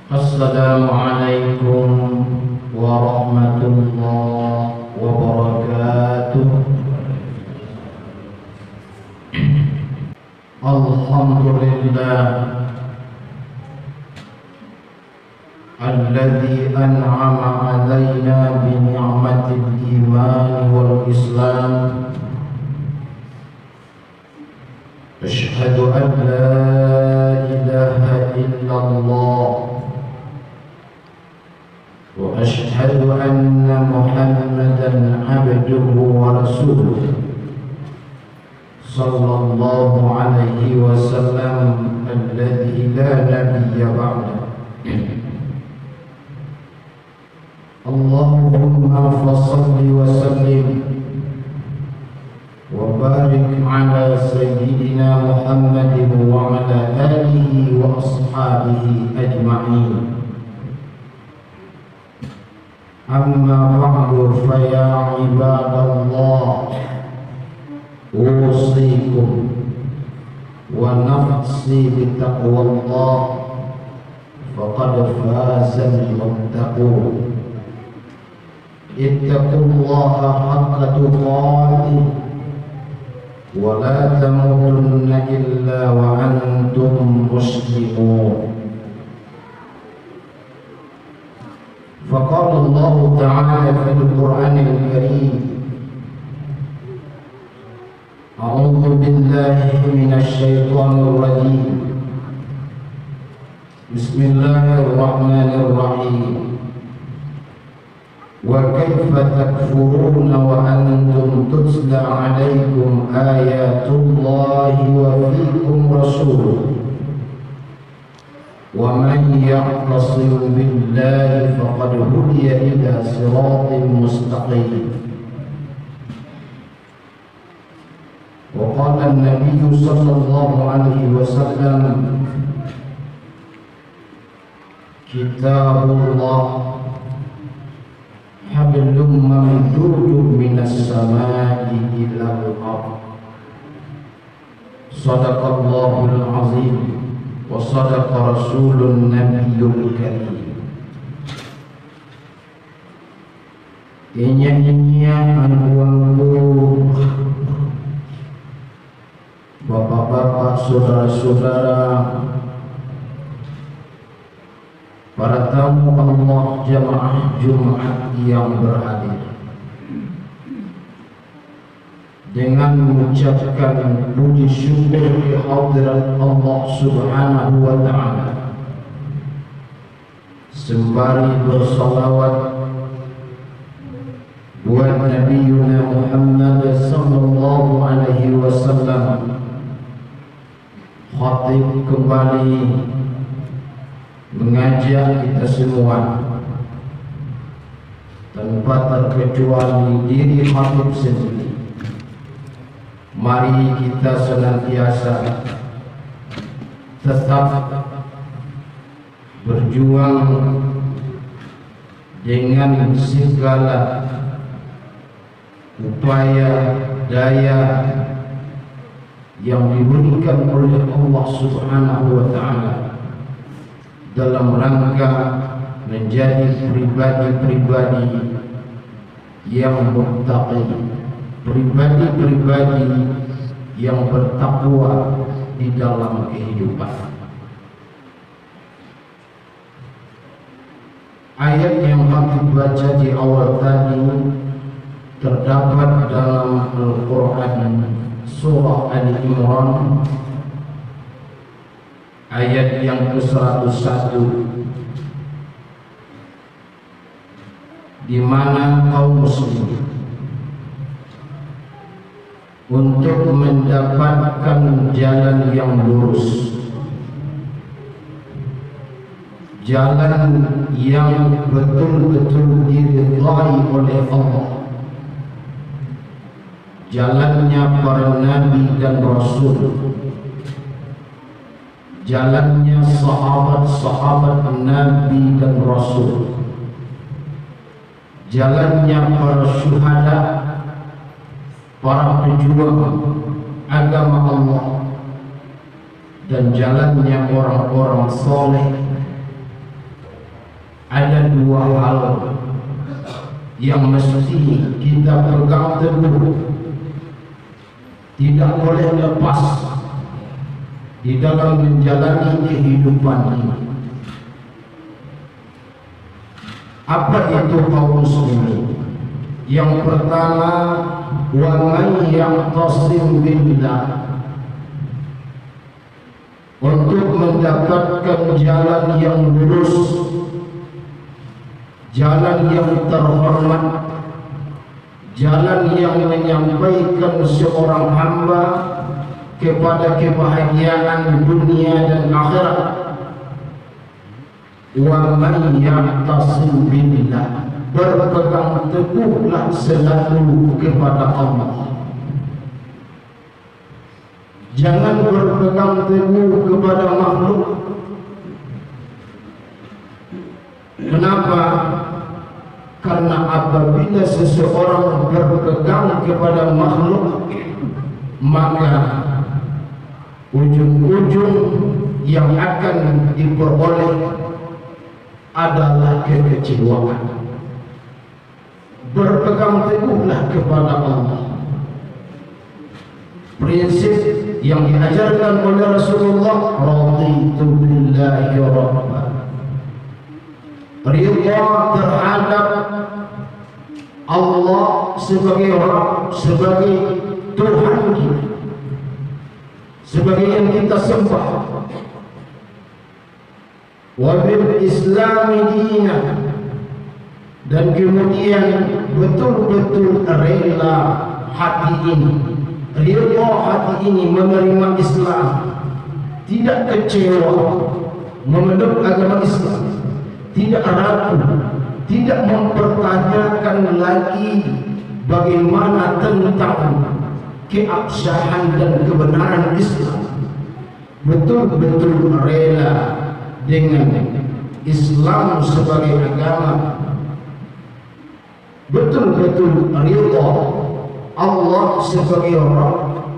Assalamualaikum warahmatullahi wabarakatuh. Alhamdulillah alladzi an'ama 'alaina bi ni'matil iman wal islam. Asyhadu an la ilaha illallah wa asyhadu anna Muhammadan 'abduhu wa rasuluh sallallahu alaihi wasallam alladzi la nabiyya ba'da. Allahumma fassalli wa sallim wa barik ala sayyidina Muhammadin wa ala alihi wa ashabihi ajma'in. Amma ba'du, fa ya ibadallah, usikum wa nafsi bitaqwallah, faqad faza al-muttaqun. Ittaqullaha haqqa tuqatih wa la tamutunna illa wa antum muslimun. فقال الله تعالى في القرآن الكريم: أعوذ بالله من الشيطان الرجيم بسم الله الرحمن الرحيم وكيف تكفرون وأنتم تتلى عليكم آيات الله وفيكم رسوله ومن يعتصم بالله فقد هدي إلى صراط مستقيم. وقال النبي صلى الله عليه وسلم: كتاب الله حبل ممدود من السماء إلى الأرض. صدق الله العظيم وصدق رسول النبي الكريم. Inya-inya anuangku, bapak-bapak, saudara-saudara, para tamu Allah jamaah Jumat yang berhadir, dengan mengucapkan puji syukur di hadirat Allah Subhanahu wa ta'ala, sembari bersalawat buat Nabi Muhammad sallallahu alaihi wasallam. Khatib kembali mengajak kita semua tanpa terkecuali diri khatib sendiri. Mari kita senantiasa tetap berjuang dengan segala upaya daya yang diberikan oleh Allah Subhanahu wa ta'ala dalam rangka menjadi pribadi-pribadi yang muttaqi, pribadi-pribadi yang bertakwa di dalam kehidupan. Ayat yang kami baca di awal tadi terdapat dalam Al-Quran surah Ali Imran ayat yang ke-101, di mana kaum muslimin untuk mendapatkan jalan yang lurus, jalan yang betul-betul diridhai oleh Allah, jalannya para nabi dan rasul, jalannya sahabat-sahabat nabi dan rasul, jalannya para syuhada, para pejuang agama Allah, dan jalannya orang-orang soleh, dua hal yang mesti kita pegang teguh, tidak boleh lepas di dalam menjalani kehidupan ini. Apa itu kaum muslimin? Yang pertama, wa man ya'tasim billah, untuk mendapatkan jalan yang lurus, jalan yang terhormat, jalan yang menyampaikan seorang hamba kepada kebahagiaan dunia dan akhirat. Wa man ya'tasim billah, berpegang teguhlah selalu kepada Allah. Jangan berpegang teguh kepada makhluk. Kenapa? Karena apabila seseorang berpegang kepada makhluk, maka ujung-ujung yang akan diperoleh adalah kekecewaan. Berpegang teguhlah kepada Allah. Prinsip yang diajarkan oleh Rasulullah, raditu billahi rabba, ridha terhadap Allah sebagai Rabb, sebagai Tuhan kita, sebagai yang kita sembah. Wa bil islami dinah, dan kemudian betul-betul rela hati ini, ridha hati ini menerima Islam, tidak kecewa memeluk agama Islam, tidak ragu, tidak mempertanyakan lagi bagaimana tentang keabsahan dan kebenaran Islam. Betul-betul rela dengan Islam sebagai agama, betul-betul ridha Allah sebagai Rabb,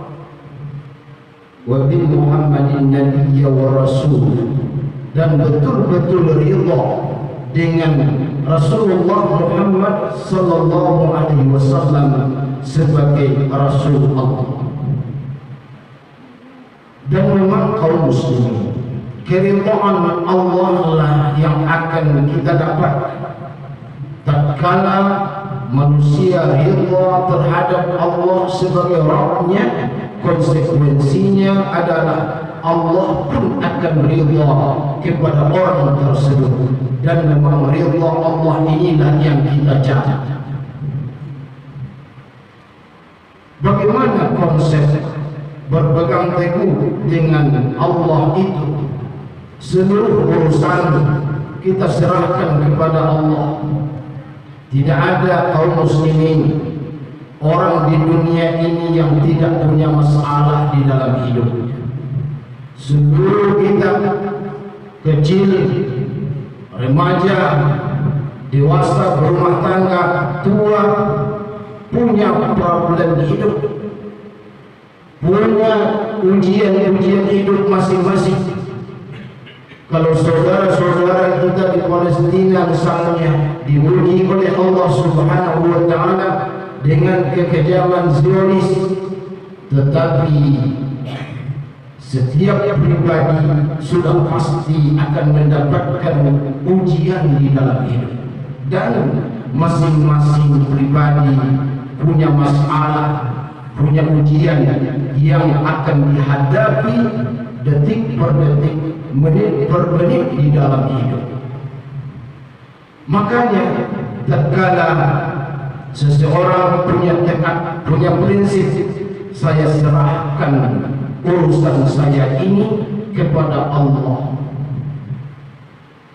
wa bi Muhammadin nabiyya wa rasul, dan betul-betul ridha dengan Rasulullah Muhammad sallallahu alaihi wasallam sebagai Rasul Allah. Dan memang kaum muslimin, keridhaan Allah lah yang akan kita dapat tatkala manusia ridha terhadap Allah sebagai Rabb-Nya. Konsekuensinya adalah Allah pun akan ridha kepada orang tersebut, dan memang ridha Allah inilah yang kita cari. Bagaimana konsep berpegang teguh dengan Allah itu? Seluruh urusan kita serahkan kepada Allah. Tidak ada kaum muslimin, orang di dunia ini yang tidak punya masalah di dalam hidupnya. Seluruh kita, kecil, remaja, dewasa, berumah tangga, tua, punya problem hidup, punya ujian-ujian hidup masing-masing. Kalau saudara-saudara kita di Palestina misalnya diuji oleh Allah Subhanahu wa taala dengan kekejaman Zionis, tetapi setiap pribadi sudah pasti akan mendapatkan ujian di dalam hidup, dan masing-masing pribadi punya masalah, punya ujian yang akan dihadapi detik per detik, menit per menit di dalam hidup. Makanya tatkala seseorang punya tekad, punya prinsip, saya serahkan urusan saya ini kepada Allah,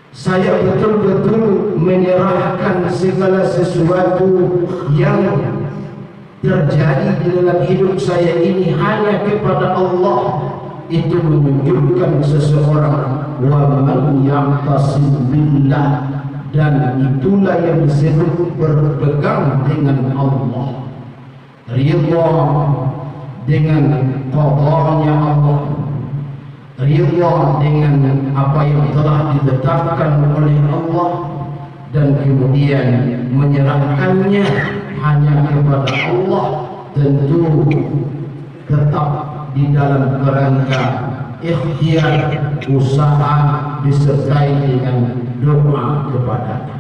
saya betul-betul menyerahkan segala sesuatu yang terjadi di dalam hidup saya ini hanya kepada Allah. Itu menunjukkan seseorang wa man ya'tasim billah, dan itulah yang disebut berpegang dengan Allah, ridha dengan qadanya Allah, ridha dengan apa yang telah ditetapkan oleh Allah, dan kemudian menyerahkannya hanya kepada Allah, tentu tetap di dalam kerangka ikhtiar, usaha disertai dengan doa kepadanya.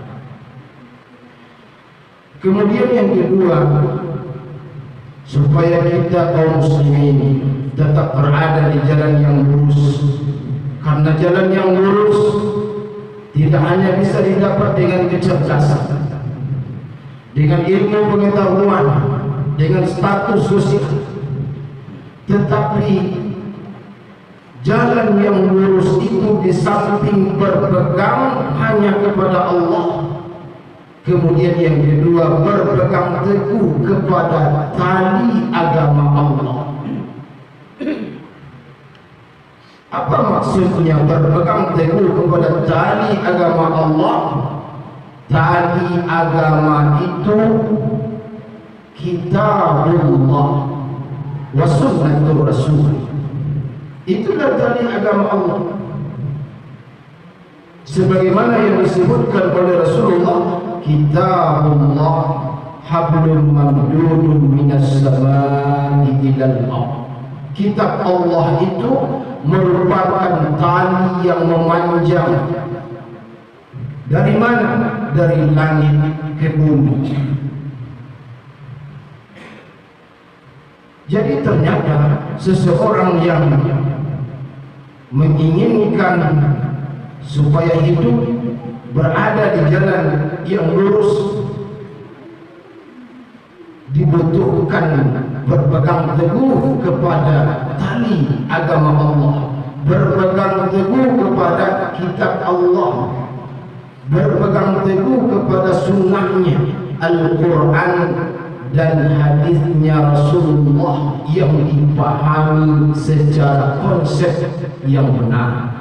Kemudian yang kedua, supaya kita kaum muslimin tetap berada di jalan yang lurus, karena jalan yang lurus tidak hanya bisa didapat dengan kecerdasan, dengan ilmu pengetahuan, dengan status sosial, tetapi jalan yang lurus itu di samping berpegang hanya kepada Allah, kemudian yang kedua berpegang teguh kepada tali agama Allah. Apa maksudnya berpegang teguh kepada tali agama Allah? Tali agama itu kitabullah wa sunnatur rasul. Itulah tali agama Allah, sebagaimana yang disebutkan oleh Rasulullah, kitabullah hablum mamdudun minas samai ilal ardh. Kitab Allah itu merupakan tali yang memanjang dari mana? Dari langit ke bumi. Jadi ternyata seseorang yang menginginkan supaya hidup berada di jalan yang lurus, dibutuhkan berpegang teguh kepada tali agama Allah, berpegang teguh kepada kitab Allah, berpegang teguh kepada sunnahnya Al-Quran dan hadisnya Rasulullah yang dipahami secara konsep yang benar.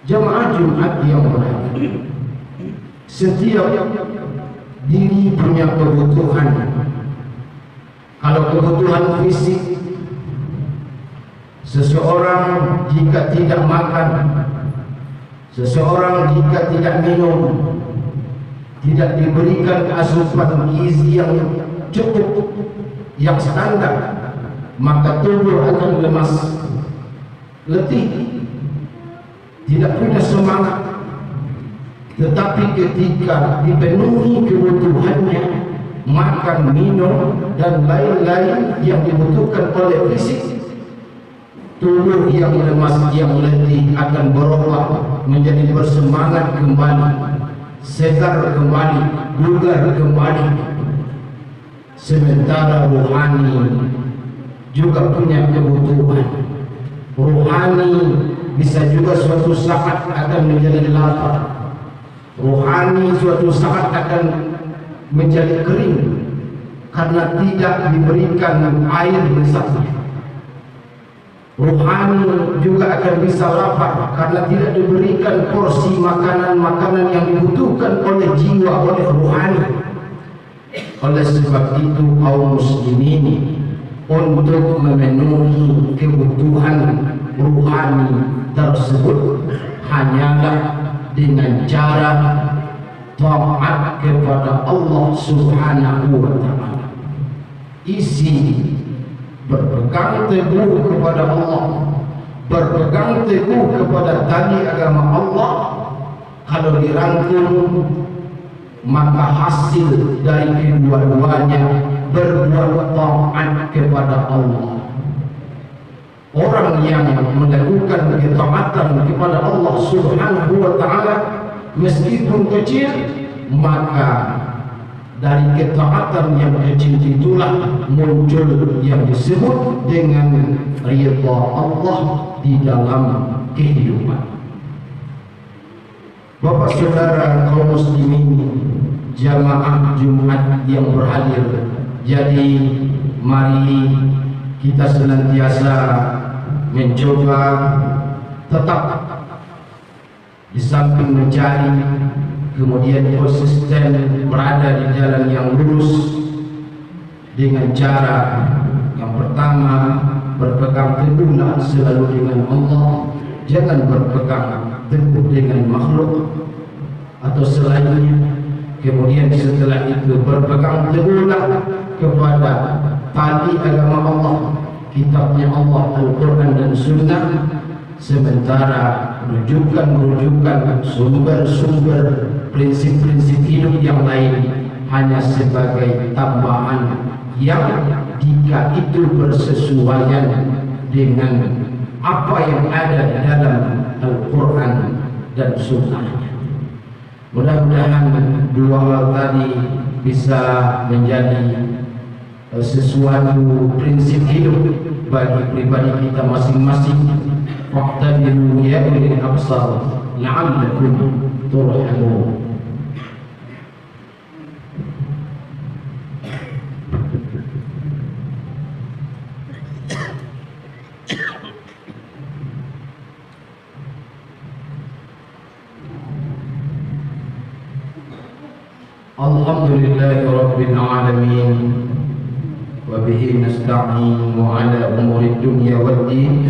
Jemaah Jumat yang berbahagia, setiap diri punya kebutuhan. Kalau kebutuhan fisik, seseorang jika tidak makan, seseorang jika tidak minum, tidak diberikan asupan gizi yang cukup, yang standar, maka tubuh akan lemas, letih, tidak punya semangat. Tetapi ketika dipenuhi kebutuhannya, makan, minum, dan lain-lain yang dibutuhkan oleh fisik, tubuh yang lemas, yang letih akan berubah menjadi bersemangat kembali, segar kembali, bugar kembali. Sementara rohani juga punya kebutuhan. Rohani bisa juga suatu saat akan menjadi lapar, rohani suatu saat akan menjadi kering karena tidak diberikan air misalnya. Rohani juga akan bisa lapar karena tidak diberikan porsi makanan-makanan yang dibutuhkan oleh jiwa, oleh rohani. Oleh sebab itu kaum muslimin untuk memenuhi kebutuhan rohani tersebut hanyalah dengan cara taat kepada Allah Subhanahu wa ta'ala. Isi berpegang teguh kepada Allah, berpegang teguh kepada tali agama Allah. Kalau dirangkum, maka hasil dari kedua-duanya berbuat taat kepada Allah. Orang yang melakukan ketaatan kepada Allah Subhanahu wa ta'ala meskipun kecil, maka dari ketaatan yang kecil itulah muncul yang disebut dengan ridha Allah di dalam kehidupan. Bapak saudara kaum muslimin, jamaah Jumat yang berhadir, jadi mari kita senantiasa mencoba tetap di samping mencari, kemudian konsisten berada di jalan yang lurus dengan cara yang pertama, berpegang teguhlah selalu dengan Allah, jangan berpegang teguh dengan makhluk. atau selainnya. Kemudian setelah itu berpegang teguhlah kepada tali agama Allah, kitabnya Allah, Al-Quran dan Sunnah, sementara rujukan-rujukan sumber-sumber prinsip-prinsip hidup yang lain hanya sebagai tambahan yang jika itu bersesuaian dengan apa yang ada dalam Al-Quran dan Sunnahnya. Mudah-mudahan dua hal tadi bisa menjadi sesuatu prinsip hidup bagi pribadi kita masing-masing. Waqtabiru ya ulil absar la'allakum turhamun. Alhamdulillahi rabbil alamin wa bihi nasta'in ala umuri dunya waddin.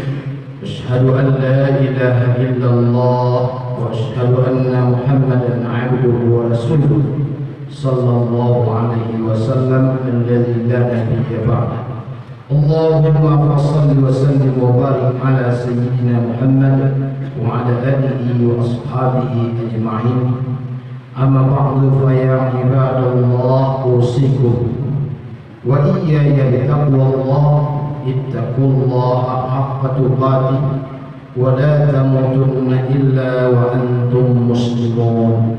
Asyhadu an la ilaha illallah wa asyhadu anna Muhammadan 'abduhu wa rasuluh sallallahu alaihi wasallam alladzi la nabiyya ba'da. Allahumma shalli wa sallim wa barik ala sayyidina Muhammad wa ala alihi wa ashabihi ajma'in. Amma ba'du fa ya ibadallah usikum wa iyaya bitaqwallah ittaqullaha haqqa tuqatih wa la tamutunna illa wa antum muslimun.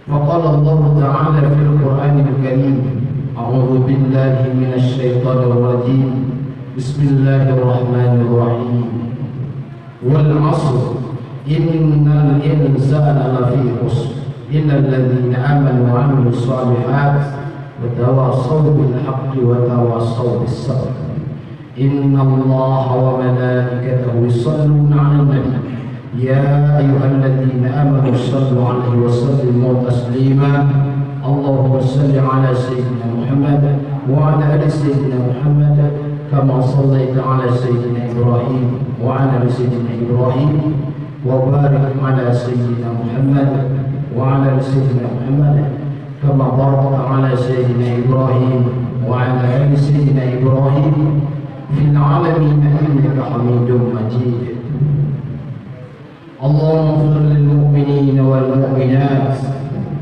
Faqala Allah ta'ala fil Qur'anil Karim, a'udzu billahi minasy syaithanir rajim. Bismillahirrahmanirrahim. Wal 'ashr innal insana lafi khusr illal ladzina amanu wa 'amilus shalihat wa tawassaw bil haqqi wa tawassaw bis sabr. Innallaha wa malaikatahu yusholluna 'alan nabi ya ayyuhalladzina amanu shallu 'alaihi wa sallimu taslima. Allahumma shalli 'ala sayyidina Muhammad wa 'ala ali sayyidina Muhammad kama shallaita 'ala sayyidina Ibrahim wa 'ala ali sayyidina Ibrahim wa barik ala sayyidina Muhammad wa ala sayyidina Muhammad kama barakta ala sayyidina Ibrahim wa ala ali sayyidina Ibrahim fil alamin innaka Hamidum Majid. Allahumma ighfir lil mu'minina wal mu'minat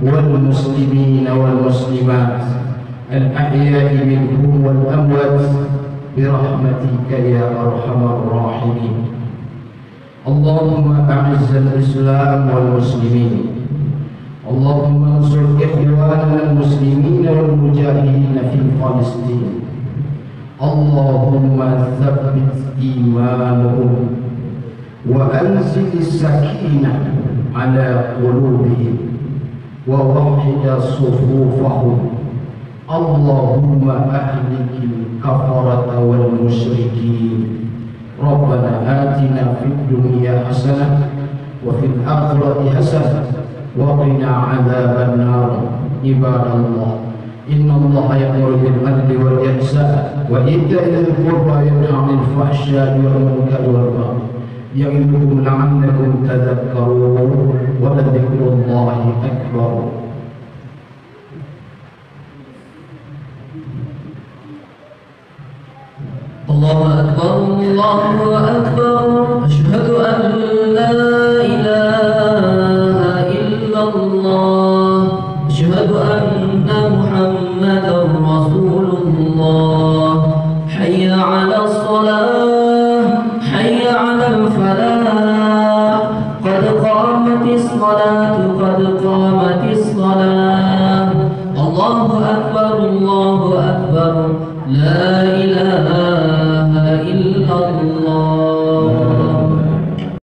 wal muslimina wal muslimat al ahya'i minhum wal amwat bi rahmatika ya arhamar rahimin. Allahumma a'izzal Islam wal muslimin. Allahumma ansur ikhwanana al muslimin wal mujahidin fi Palestin. Allahumma thabbit imanuhum wa anzil sakinah ala qulubihim wa wahhid sufufahum. Allahumma ahlikil kafarata wal musyrikin. Rabbana atina fid dunya hasanah wa fil akhirati hasanah wa qina adzaban nar. Ibadallah, innallaha ya'muru bil 'adli wal ihsan wa ita'i dzil qurba wa yanha 'anil fahsya'i wal munkari wal baghi ya'idukum la'allakum tadhakkarun wa ladhikrullahi akbar. Allahu akbar, Allahu akbar. Asyhadu an la ilaha illallah. Asyhadu anna Muhammadar Rasulullah. Hayya 'alas shalah, hayya 'alal falah. Qad qamatis salatu, qad qamatis salah. Allahu akbar, Allahu akbar. La